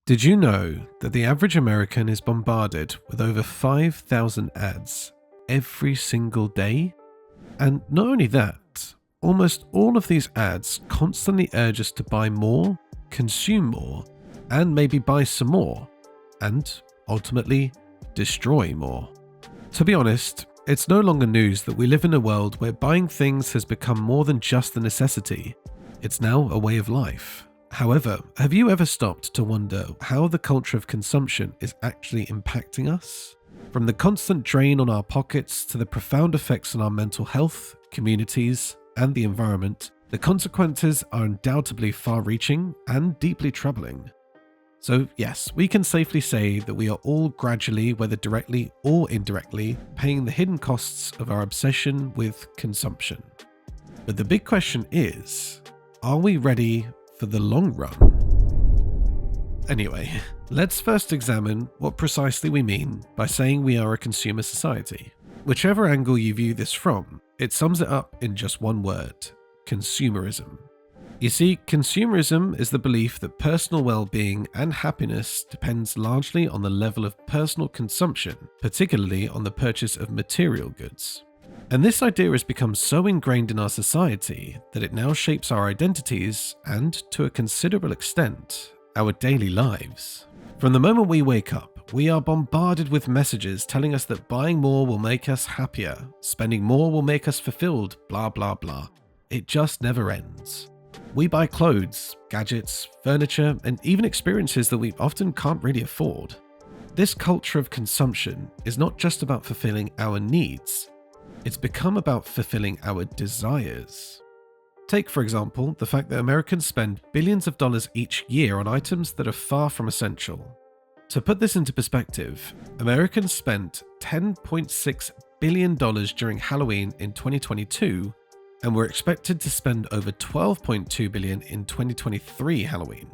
Did you know that the average American is bombarded with over 5,000 ads every single day? And not only that, almost all of these ads constantly urge us to buy more, consume more, and maybe buy some more, and ultimately destroy more. To be honest, it's no longer news that we live in a world where buying things has become more than just a necessity. It's now a way of life. However, have you ever stopped to wonder how the culture of consumption is actually impacting us? From the constant drain on our pockets to the profound effects on our mental health, communities, and the environment, the consequences are undoubtedly far-reaching and deeply troubling. So yes, we can safely say that we are all gradually, whether directly or indirectly, paying the hidden costs of our obsession with consumption. But the big question is, are we ready for the long run? Anyway, let's first examine what precisely we mean by saying we are a consumer society. Whichever angle you view this from, it sums it up in just one word: consumerism. You see, consumerism is the belief that personal well-being and happiness depends largely on the level of personal consumption, particularly on the purchase of material goods. And this idea has become so ingrained in our society that it now shapes our identities and, to a considerable extent, our daily lives. From the moment we wake up, we are bombarded with messages telling us that buying more will make us happier, spending more will make us fulfilled, blah blah blah. It just never ends. We buy clothes, gadgets, furniture, and even experiences that we often can't really afford. This culture of consumption is not just about fulfilling our needs. It's become about fulfilling our desires. Take, for example, the fact that Americans spend billions of dollars each year on items that are far from essential. To put this into perspective, Americans spent $10.6 billion during Halloween in 2022, and were expected to spend over $12.2 billion in 2023 Halloween.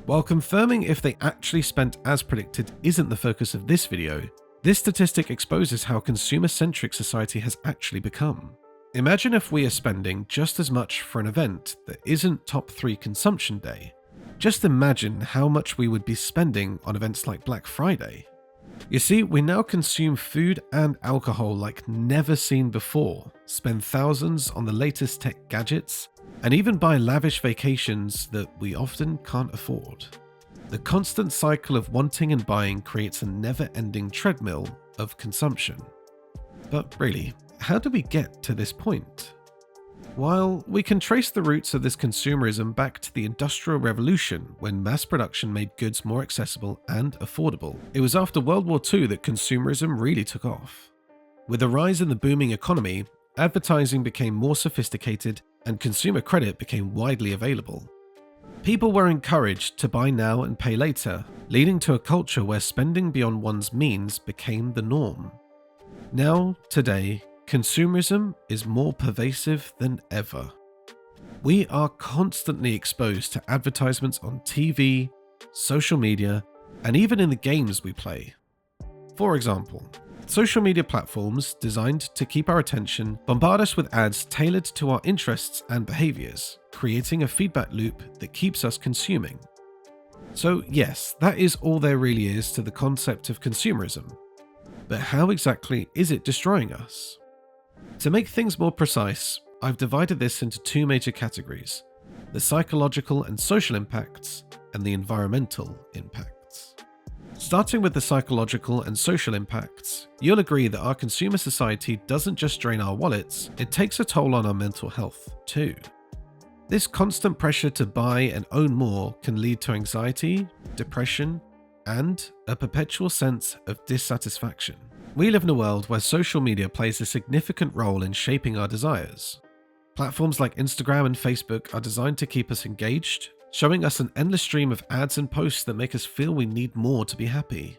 While confirming if they actually spent as predicted isn't the focus of this video, this statistic exposes how consumer-centric society has actually become. Imagine if we are spending just as much for an event that isn't top 3 consumption day. Just imagine how much we would be spending on events like Black Friday. You see, we now consume food and alcohol like never seen before, spend thousands on the latest tech gadgets, and even buy lavish vacations that we often can't afford. The constant cycle of wanting and buying creates a never-ending treadmill of consumption. But really, how do we get to this point? While we can trace the roots of this consumerism back to the Industrial Revolution, when mass production made goods more accessible and affordable, it was after World War II that consumerism really took off. With a rise in the booming economy, advertising became more sophisticated and consumer credit became widely available. People were encouraged to buy now and pay later, leading to a culture where spending beyond one's means became the norm. Now, today, consumerism is more pervasive than ever. We are constantly exposed to advertisements on TV, social media, and even in the games we play. For example, social media platforms designed to keep our attention bombard us with ads tailored to our interests and behaviors, creating a feedback loop that keeps us consuming. So yes, that is all there really is to the concept of consumerism. But how exactly is it destroying us? To make things more precise, I've divided this into 2 major categories: the psychological and social impacts, and the environmental impacts. Starting with the psychological and social impacts, you'll agree that our consumer society doesn't just drain our wallets, it takes a toll on our mental health too. This constant pressure to buy and own more can lead to anxiety, depression, and a perpetual sense of dissatisfaction. We live in a world where social media plays a significant role in shaping our desires. Platforms like Instagram and Facebook are designed to keep us engaged, showing us an endless stream of ads and posts that make us feel we need more to be happy.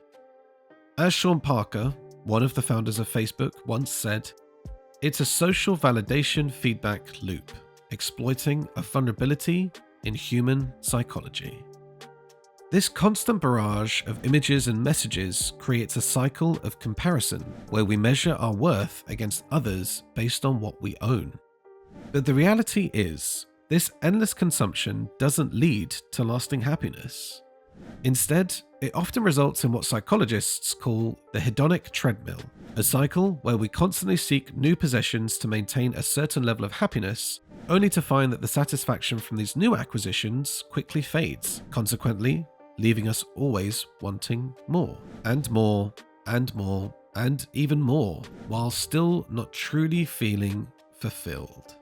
As Sean Parker, one of the founders of Facebook, once said, "It's a social validation feedback loop, exploiting a vulnerability in human psychology." This constant barrage of images and messages creates a cycle of comparison where we measure our worth against others based on what we own. But the reality is, this endless consumption doesn't lead to lasting happiness. Instead, it often results in what psychologists call the hedonic treadmill, a cycle where we constantly seek new possessions to maintain a certain level of happiness, only to find that the satisfaction from these new acquisitions quickly fades, consequently leaving us always wanting more, and more, and more, and even more, while still not truly feeling fulfilled.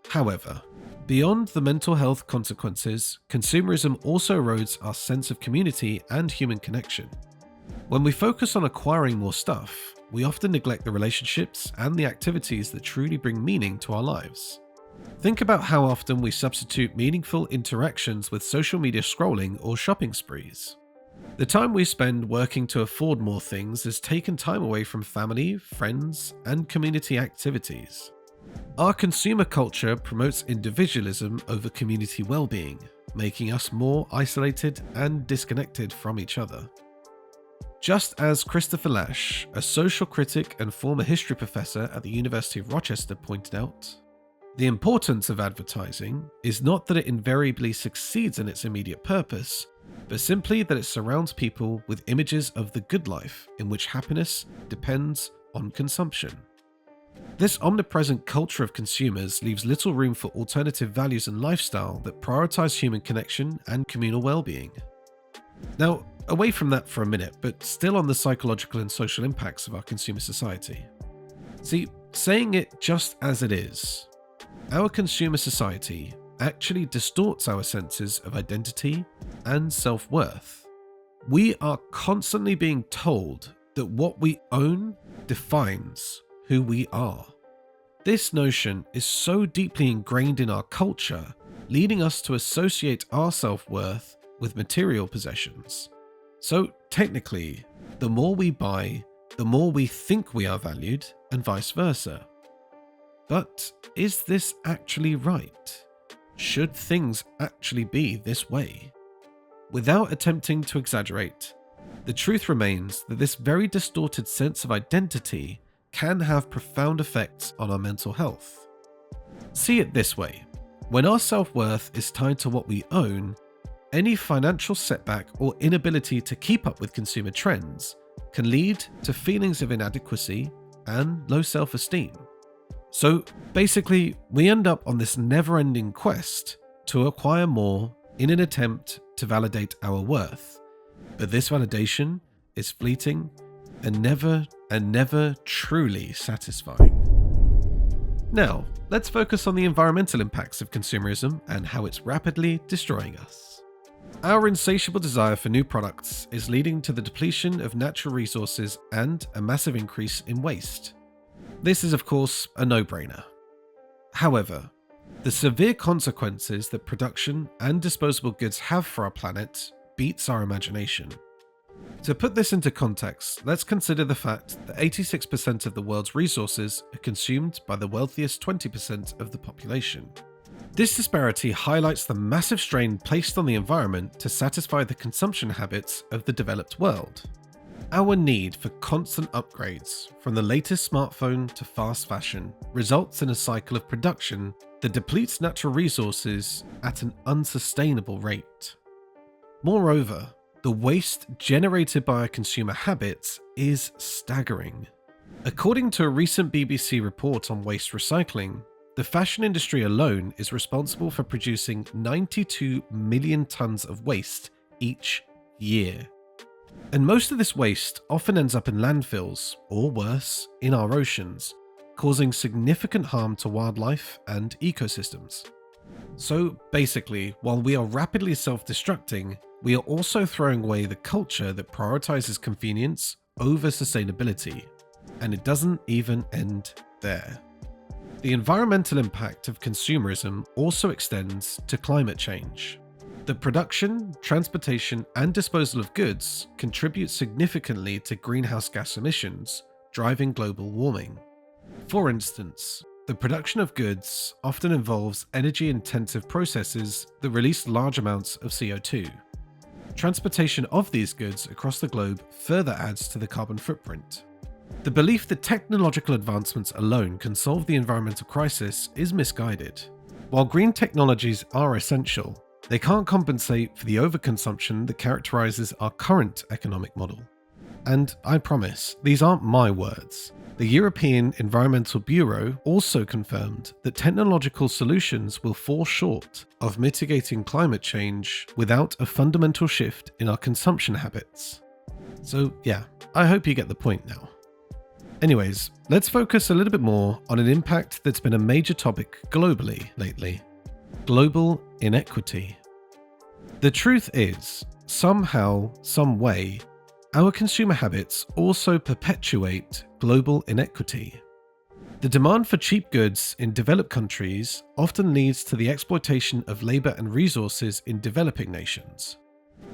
However, beyond the mental health consequences, consumerism also erodes our sense of community and human connection. When we focus on acquiring more stuff, we often neglect the relationships and the activities that truly bring meaning to our lives. Think about how often we substitute meaningful interactions with social media scrolling or shopping sprees. The time we spend working to afford more things has taken time away from family, friends, and community activities. Our consumer culture promotes individualism over community well-being, making us more isolated and disconnected from each other. Just as Christopher Lasch, a social critic and former history professor at the University of Rochester, pointed out, the importance of advertising is not that it invariably succeeds in its immediate purpose, but simply that it surrounds people with images of the good life in which happiness depends on consumption. This omnipresent culture of consumers leaves little room for alternative values and lifestyle that prioritize human connection and communal well-being. Now, away from that for a minute, but still on the psychological and social impacts of our consumer society. See, saying it just as it is, our consumer society actually distorts our senses of identity and self-worth. We are constantly being told that what we own defines who we are. This notion is so deeply ingrained in our culture, leading us to associate our self-worth with material possessions. So technically, the more we buy, the more we think we are valued, and vice versa. But is this actually right? Should things actually be this way? Without attempting to exaggerate, the truth remains that this very distorted sense of identity can have profound effects on our mental health. See it this way: when our self-worth is tied to what we own, any financial setback or inability to keep up with consumer trends can lead to feelings of inadequacy and low self-esteem. So basically, we end up on this never-ending quest to acquire more in an attempt to validate our worth. But this validation is fleeting and never truly satisfying. Now, let's focus on the environmental impacts of consumerism and how it's rapidly destroying us. Our insatiable desire for new products is leading to the depletion of natural resources and a massive increase in waste. This is, of course, a no-brainer. However, the severe consequences that production and disposable goods have for our planet beats our imagination. To put this into context, let's consider the fact that 86% of the world's resources are consumed by the wealthiest 20% of the population. This disparity highlights the massive strain placed on the environment to satisfy the consumption habits of the developed world. Our need for constant upgrades, from the latest smartphone to fast fashion, results in a cycle of production that depletes natural resources at an unsustainable rate. Moreover, the waste generated by our consumer habits is staggering. According to a recent BBC report on waste recycling, the fashion industry alone is responsible for producing 92 million tons of waste each year. And most of this waste often ends up in landfills, or worse, in our oceans, causing significant harm to wildlife and ecosystems. So basically, while we are rapidly self-destructing, we are also throwing away the culture that prioritizes convenience over sustainability. And it doesn't even end there. The environmental impact of consumerism also extends to climate change. The production, transportation, and disposal of goods contribute significantly to greenhouse gas emissions, driving global warming. For instance, the production of goods often involves energy-intensive processes that release large amounts of CO2. Transportation of these goods across the globe further adds to the carbon footprint. The belief that technological advancements alone can solve the environmental crisis is misguided. While green technologies are essential, They can't compensate for the overconsumption that characterizes our current economic model. And I promise, these aren't my words. The European Environmental Bureau also confirmed that technological solutions will fall short of mitigating climate change without a fundamental shift in our consumption habits. So yeah, I hope you get the point now. Anyways, let's focus a little bit more on an impact that's been a major topic globally lately: global inequity. The truth is, somehow, some way, our consumer habits also perpetuate global inequity. The demand for cheap goods in developed countries often leads to the exploitation of labor and resources in developing nations.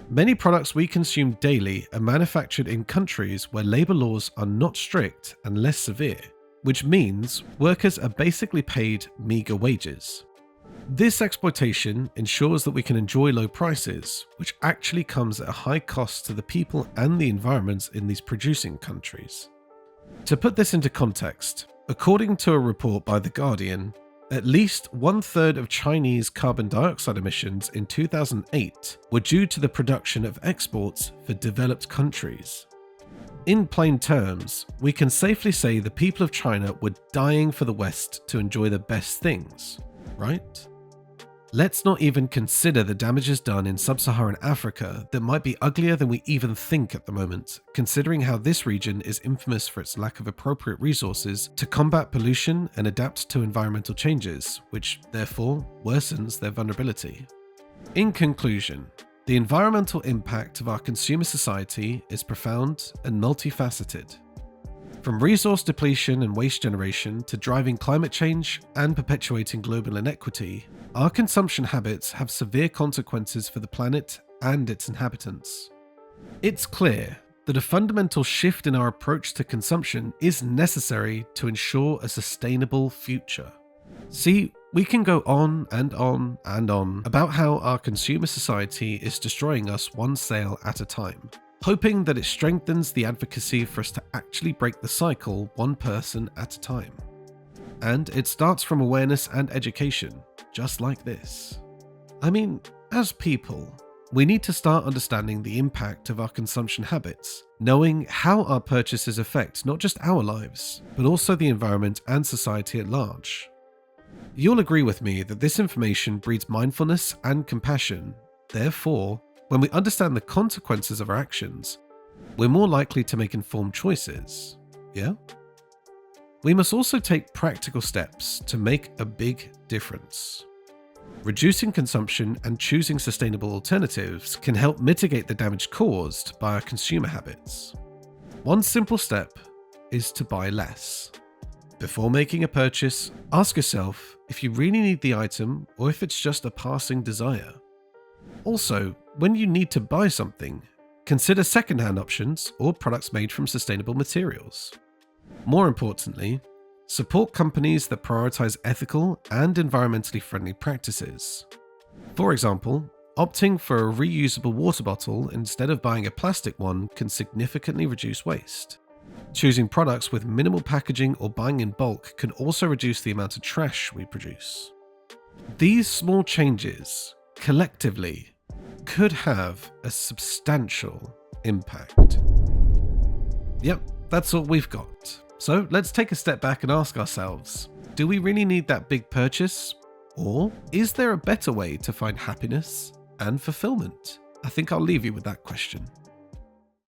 Many products we consume daily are manufactured in countries where labor laws are not strict and less severe, which means workers are basically paid meager wages. This exploitation ensures that we can enjoy low prices, which actually comes at a high cost to the people and the environments in these producing countries. To put this into context, according to a report by The Guardian, at least 1/3 of Chinese carbon dioxide emissions in 2008 were due to the production of exports for developed countries. In plain terms, we can safely say the people of China were dying for the West to enjoy the best things, right? Let's not even consider the damages done in sub-Saharan Africa that might be uglier than we even think at the moment, considering how this region is infamous for its lack of appropriate resources to combat pollution and adapt to environmental changes, which therefore worsens their vulnerability. In conclusion, the environmental impact of our consumer society is profound and multifaceted. From resource depletion and waste generation to driving climate change and perpetuating global inequity, our consumption habits have severe consequences for the planet and its inhabitants. It's clear that a fundamental shift in our approach to consumption is necessary to ensure a sustainable future. See, we can go on and on and on about how our consumer society is destroying us one sale at a time, hoping that it strengthens the advocacy for us to actually break the cycle one person at a time. And it starts from awareness and education, just like this. I mean, as people, we need to start understanding the impact of our consumption habits, knowing how our purchases affect not just our lives, but also the environment and society at large. You'll agree with me that this information breeds mindfulness and compassion. Therefore, when we understand the consequences of our actions, we're more likely to make informed choices, yeah? We must also take practical steps to make a big difference. Reducing consumption and choosing sustainable alternatives can help mitigate the damage caused by our consumer habits. One simple step is to buy less. Before making a purchase, ask yourself if you really need the item or if it's just a passing desire. Also, when you need to buy something, consider second-hand options or products made from sustainable materials. More importantly, support companies that prioritize ethical and environmentally friendly practices. For example, opting for a reusable water bottle instead of buying a plastic one can significantly reduce waste. Choosing products with minimal packaging or buying in bulk can also reduce the amount of trash we produce. These small changes, collectively, could have a substantial impact. Yep, that's all we've got. So let's take a step back and ask ourselves, do we really need that big purchase? Or is there a better way to find happiness and fulfillment? I think I'll leave you with that question.